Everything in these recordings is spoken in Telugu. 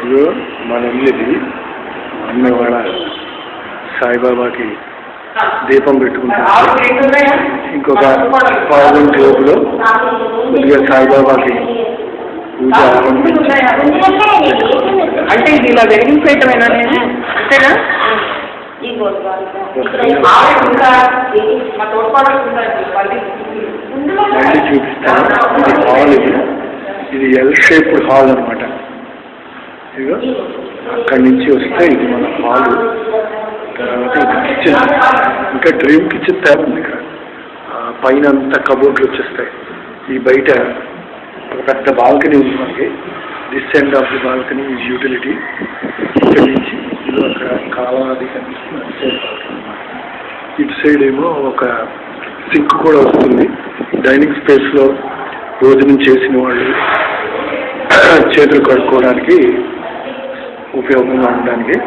ఇదిగో మన ఇల్లుది అమ్మవాడ సాయిబాబాకి దీపం పెట్టుకుంటారు. ఇంకొక పావు జోబులో కొద్దిగా సాయిబాబాకి పూజ అంటే ఇది ఇలా వెలిగించేయటమేనా? అంతేనా? మళ్ళీ చూపిస్తాను. ఇది హాల్, ఇది ఎల్ షేప్డ్ హాల్ అనమాట. ఇదిగో అక్కడి నుంచి వస్తే ఇది మన హాలు. తర్వాత ఇది కిచెన్, ఇంకా డ్రీమ్ కిచెన్ తయారు ఉంది ఇక్కడ. పైన అంతా కబోర్డ్లు వచ్చేస్తాయి. ఈ బయట ఒక పెద్ద బాల్కనీ ఉంది మనకి. This end of the balcony is utility. ఇక్కడి నుంచి ఇది అక్కడ కావాలది కనిపిస్తుంది. ఇటు సైడ్ ఏమో ఒక సింక్ కూడా వస్తుంది. డైనింగ్ స్పేస్లో భోజనం చేసిన వాళ్ళు చేతులు కడుక్కోవడానికి ఉపయోగంగా ఉండడానికి.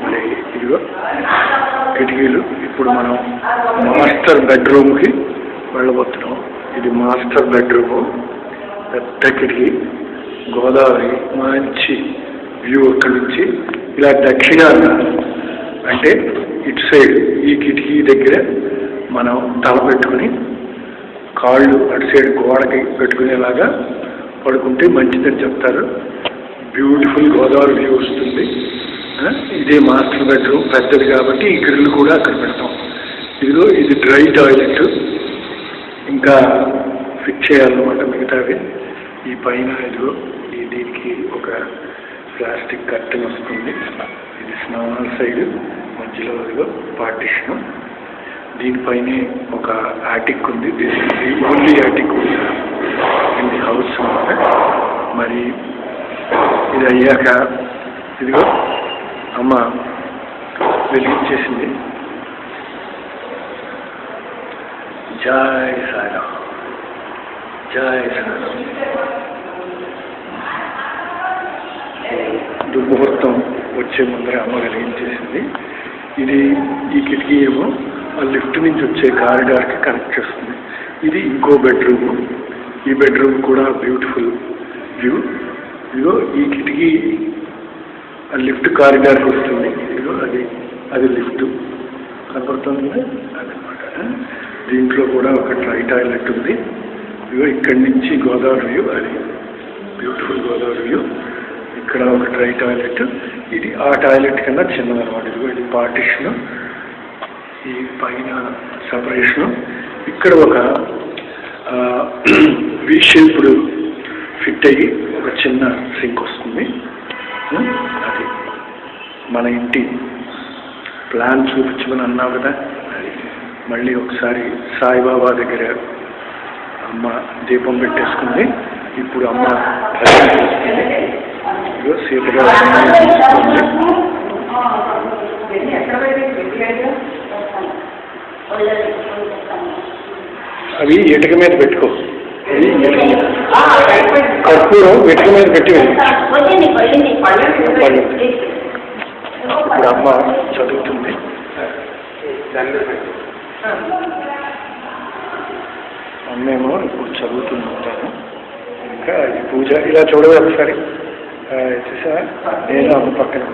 మరి ఇదిగో కిటికీలు. ఇప్పుడు మనం మాస్టర్ బెడ్రూమ్కి వెళ్ళబోతున్నాం. ఇది మాస్టర్ బెడ్రూము. పెద్ద కిటికీ, గోదావరి, మంచి వ్యూ. అక్కడి నుంచి ఇలా దక్షిణాన అంటే ఇటు సైడ్ ఈ కిటికీ దగ్గర మనం తల పెట్టుకుని కాళ్ళు అటు సైడ్ గోడకి పెట్టుకునేలాగా పడుకుంటే మంచిదని చెప్తారు. బ్యూటిఫుల్ గోదావరి వ్యూ వస్తుంది. ఇదే మాస్టర్ బెడ్రూమ్, పెద్దది కాబట్టి ఈ గ్రిల్ కూడా అక్కడ పెడతాం. ఇదిగో ఇది డ్రై టాయిలెట్, ఇంకా ఫిక్స్ చేయాలన్నమాట మిగతావి. ఈ పైన ఇదిగో దీనికి ఒక ప్లాస్టిక్ కర్టెన్ వస్తుంది. ఇది స్నానాల సైడ్, మధ్యలో ఇదిగో పార్టిషన్. దీనిపైనే ఒక యాటిక్ ఉంది. This is the only యాటిక్ in the house అన్నమాట. మరి ఇది అయ్యాక ఇదిగో అమ్మ వెలిగించేసింది. జై సాయిరామ్, జై సాయిరామ్. దుర్ముహూర్తం వచ్చే ముందర అమ్మ వెలిగించేసింది. ఇది ఈ కిటికీ ఏమో ఆ లిఫ్ట్ నుంచి వచ్చే కారిడార్కి కనెక్ట్ చేస్తుంది. ఇది ఇంకో బెడ్రూమ్. ఈ బెడ్రూమ్ కూడా బ్యూటిఫుల్ వ్యూ. ఇదిగో ఈ కిటికీ ఆ లిఫ్ట్ కారిడార్కి వస్తుంది. ఇదిగో అది లిఫ్ట్ కనపడుతుంది కదా, అదనమాట. దీంట్లో కూడా ఒక డ్రై టాయిలెట్ ఉంది. ఇదిగో ఇక్కడి నుంచి గోదావరి వ్యూ, అది బ్యూటిఫుల్ గోదావరి వ్యూ. ఇక్కడ ఒక డ్రై టాయిలెట్. ఇది ఆ టాయిలెట్ కన్నా చిన్నదనమాట. ఇదిగో ఇది పార్టిషన్, ఈ పైన సపరేషను. ఇక్కడ ఒక వి షేప్డ్ ఫిట్ అయ్యి ఒక చిన్న సింక్ వస్తుంది. అది మన ఇంటి ప్లాన్ చూపించమని అన్నావు కదా, అది మళ్ళీ ఒకసారి సాయిబాబా దగ్గర అమ్మ దీపం పెట్టేసుకుంది. ఇప్పుడు అమ్మ వస్తుంది. ఇదిగో సీతగా తీసుకోండి. అవి ఇటుక మీద పెట్టుకో. కర్పూరం ఇటుక మీద పెట్టి ఇప్పుడు అమ్మ చదువుతుంది. అమ్మేమో ఇప్పుడు చదువుతుంటాను. ఇంకా ఈ పూజ ఇలా చూడదు ఒకసారి చూసా. నేను అమ్మ పక్కన